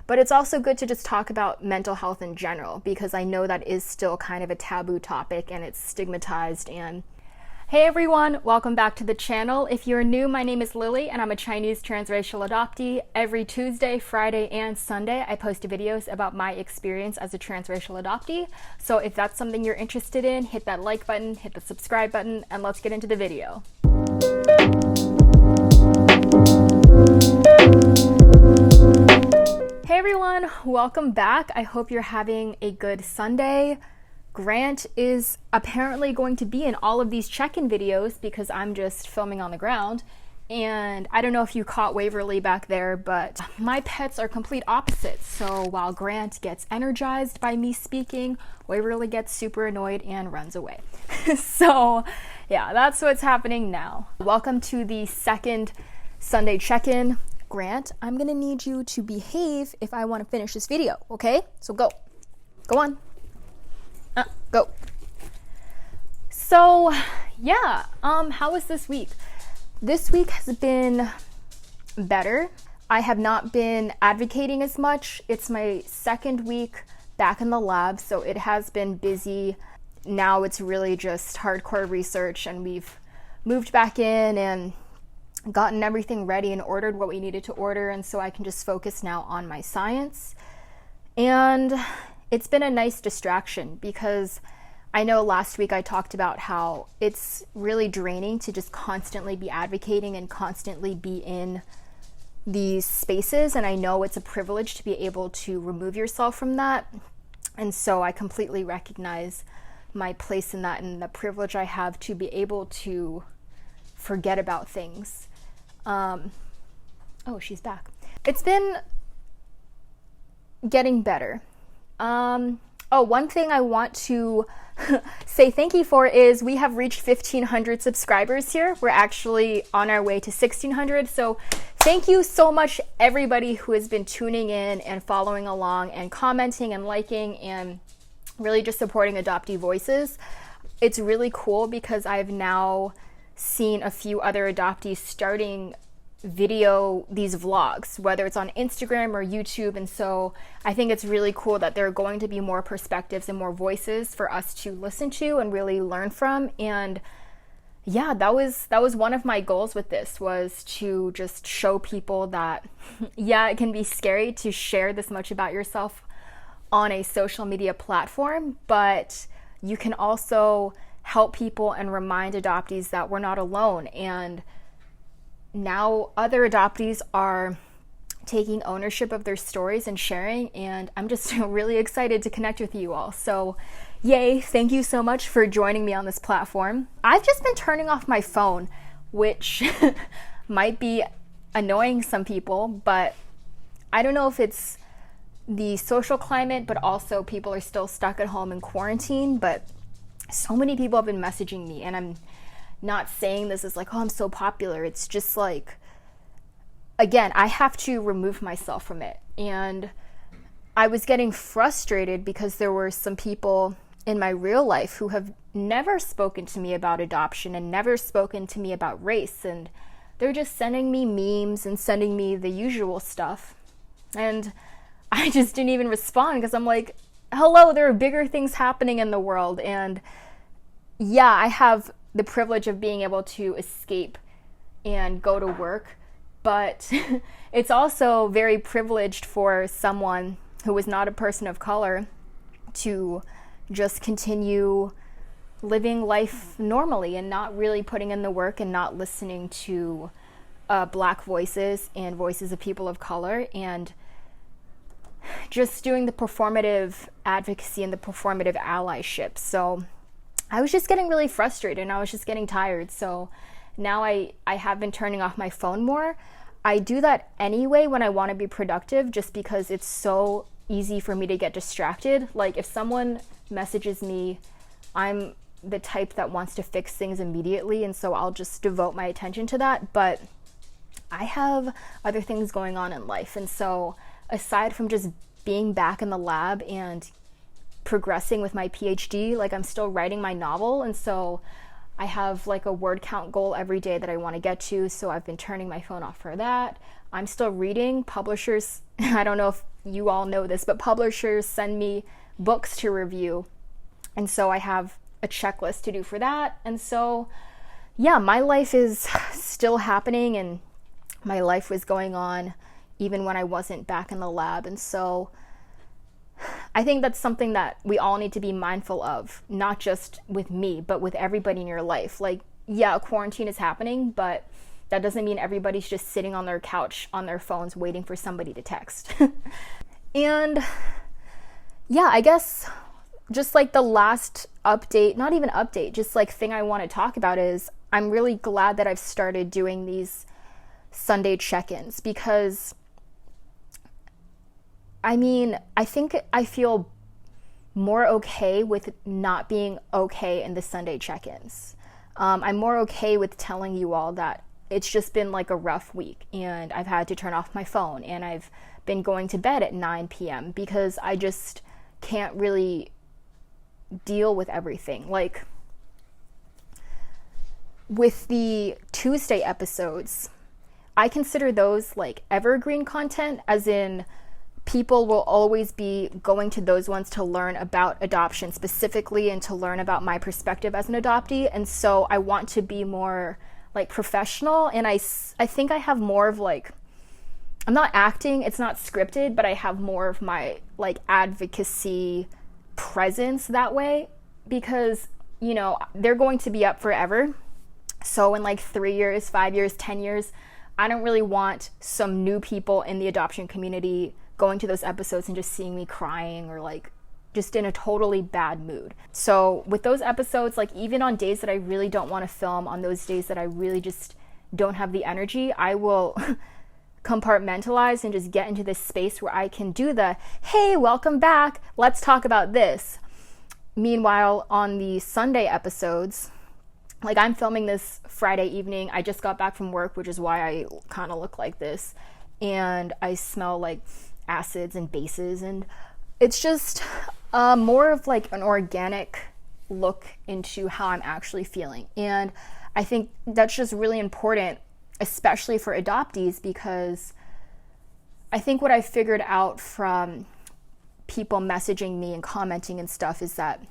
but it's also good to just talk about mental health in general, because I know that is still kind of a taboo topic and it's stigmatized. And hey everyone, welcome back to the channel. If you're new, my name is Lily and I'm a Chinese transracial adoptee. Every Tuesday, Friday, and Sunday, I post videos about my experience as a transracial adoptee. So if that's something you're interested in, hit that like button, hit the subscribe button, and let's get into the video. Hey everyone, welcome back. I hope you're having a good Sunday. Grant is apparently going to be in all of these check-in videos because I'm just filming on the ground. And I don't know if you caught Waverly back there, but my pets are complete opposites. So while Grant gets energized by me speaking, Waverly gets super annoyed and runs away. So yeah, that's what's happening now. Welcome to the second Sunday check-in. Grant, I'm gonna need you to behave if I want to finish this video, okay? So go on. Go. So yeah, how was this week? This week has been better. I have not been advocating as much. It's my second week back in the lab, so it has been busy. Now it's really just hardcore research, and we've moved back in and gotten everything ready and ordered what we needed to order, and so I can just focus now on my science. And it's been a nice distraction because I know last week I talked about how it's really draining to just constantly be advocating and constantly be in these spaces, and I know it's a privilege to be able to remove yourself from that. And so I completely recognize my place in that and the privilege I have to be able to forget about things. Oh, she's back. It's been getting better. One thing I want to say thank you for is we have reached 1,500 subscribers here. We're actually on our way to 1,600. So thank you so much, everybody who has been tuning in and following along and commenting and liking and really just supporting adoptee voices. It's really cool because I've now seen a few other adoptees starting these vlogs, whether it's on Instagram or YouTube, and so I think it's really cool that there are going to be more perspectives and more voices for us to listen to and really learn from. And yeah, that was one of my goals with this, was to just show people that yeah, it can be scary to share this much about yourself on a social media platform, but you can also help people and remind adoptees that we're not alone. And now other adoptees are taking ownership of their stories and sharing, and I'm just really excited to connect with you all. So yay, thank you so much for joining me on this platform. I've just been turning off my phone, which might be annoying some people, but I don't know if it's the social climate, but also people are still stuck at home in quarantine. But so many people have been messaging me, and I'm not saying this is like, oh, I'm so popular. It's just like, again, I have to remove myself from it. And I was getting frustrated because there were some people in my real life who have never spoken to me about adoption and never spoken to me about race. And they're just sending me memes and sending me the usual stuff. And I just didn't even respond because I'm like, hello, there are bigger things happening in the world. And yeah, I have the privilege of being able to escape and go to work, but it's also very privileged for someone who is not a person of color to just continue living life normally and not really putting in the work and not listening to Black voices and voices of people of color, and just doing the performative advocacy and the performative allyship. So I was just getting really frustrated and I was just getting tired. So now I have been turning off my phone more. I do that anyway when I want to be productive, just because it's so easy for me to get distracted. Like if someone messages me, I'm the type that wants to fix things immediately, and so I'll just devote my attention to that. But I have other things going on in life, and so aside from just being back in the lab and progressing with my PhD, like I'm still writing my novel, and so I have like a word count goal every day that I want to get to, so I've been turning my phone off for that. I'm still reading. Publishers, I don't know if you all know this, but publishers send me books to review, and so I have a checklist to do for that. And so yeah, my life is still happening, and my life was going on even when I wasn't back in the lab. And so I think that's something that we all need to be mindful of, not just with me, but with everybody in your life. Like, yeah, quarantine is happening, but that doesn't mean everybody's just sitting on their couch on their phones waiting for somebody to text. And yeah, I guess just like the last update, not even update, just like thing I want to talk about is I'm really glad that I've started doing these Sunday check-ins, because I mean, I think I feel more okay with not being okay in the Sunday check-ins. I'm more okay with telling you all that it's just been like a rough week, and I've had to turn off my phone, and I've been going to bed at 9 p.m. because I just can't really deal with everything. Like with the Tuesday episodes, I consider those like evergreen content, as in people will always be going to those ones to learn about adoption specifically and to learn about my perspective as an adoptee. And so I want to be more like professional, and I think I have more of like, I'm not acting, it's not scripted, but I have more of my like advocacy presence that way, because you know, they're going to be up forever. So in like 3 years, 5 years, 10 years, I don't really want some new people in the adoption community going to those episodes and just seeing me crying or like just in a totally bad mood. So with those episodes, like even on days that I really don't want to film, on those days that I really just don't have the energy, I will compartmentalize and just get into this space where I can do the, hey, welcome back, let's talk about this. Meanwhile, on the Sunday episodes, like I'm filming this Friday evening. I just got back from work, which is why I kind of look like this. And I smell like acids and bases. And it's just more of like an organic look into how I'm actually feeling. And I think that's just really important, especially for adoptees, because I think what I figured out from people messaging me and commenting and stuff is that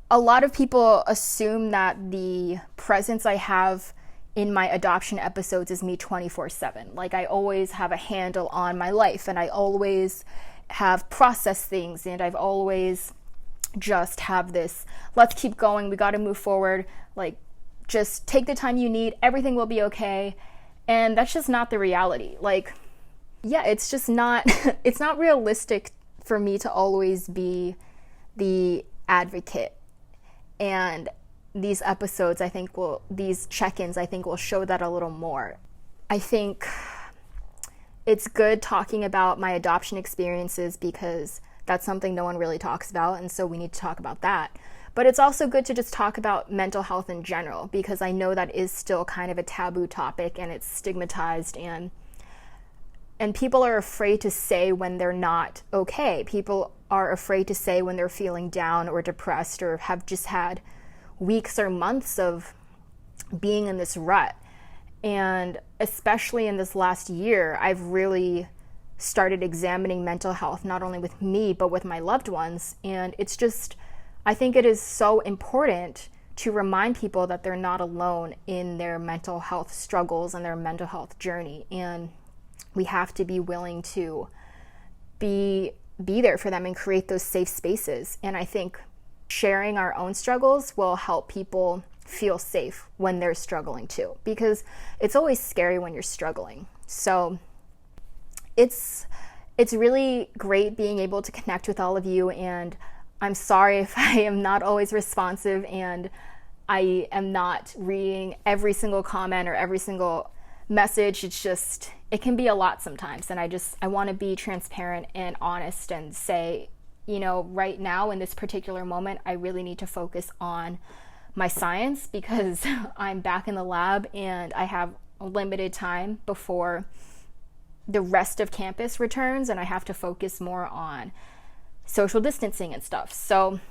a lot of people assume that the presence I have in my adoption episodes is me 24/7. Like I always have a handle on my life, and I always have processed things, and I've always just have this, let's keep going, we got to move forward, like just take the time you need, everything will be okay. And that's just not the reality. Like, yeah, it's just not, it's not realistic for me to always be the advocate. And these episodes, I think these check-ins, I think will show that a little more. I think it's good talking about my adoption experiences because that's something no one really talks about, and so we need to talk about that. But it's also good to just talk about mental health in general, because I know that is still kind of a taboo topic, and it's stigmatized, and people are afraid to say when they're not okay. People are afraid to say when they're feeling down or depressed or have just had weeks or months of being in this rut. And especially in this last year, I've really started examining mental health, not only with me, but with my loved ones. And it's just, I think it is so important to remind people that they're not alone in their mental health struggles and their mental health journey. And we have to be willing to be there for them and create those safe spaces. And I think sharing our own struggles will help people feel safe when they're struggling too, because it's always scary when you're struggling. So it's really great being able to connect with all of you, and I'm sorry if I am not always responsive and I am not reading every single comment or every single message. It's just, it can be a lot sometimes, and I want to be transparent and honest and say, you know, right now in this particular moment, I really need to focus on my science because I'm back in the lab and I have limited time before the rest of campus returns, and I have to focus more on social distancing and stuff. So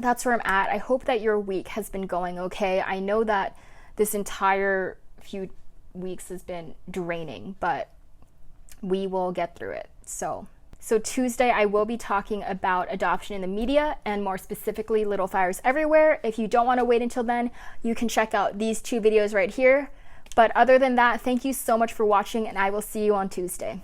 that's where I'm at. I hope that your week has been going okay. I know that this entire few weeks has been draining, but we will get through it. So Tuesday, I will be talking about adoption in the media, and more specifically, Little Fires Everywhere. If you don't want to wait until then, you can check out these 2 videos right here. But other than that, thank you so much for watching, and I will see you on Tuesday.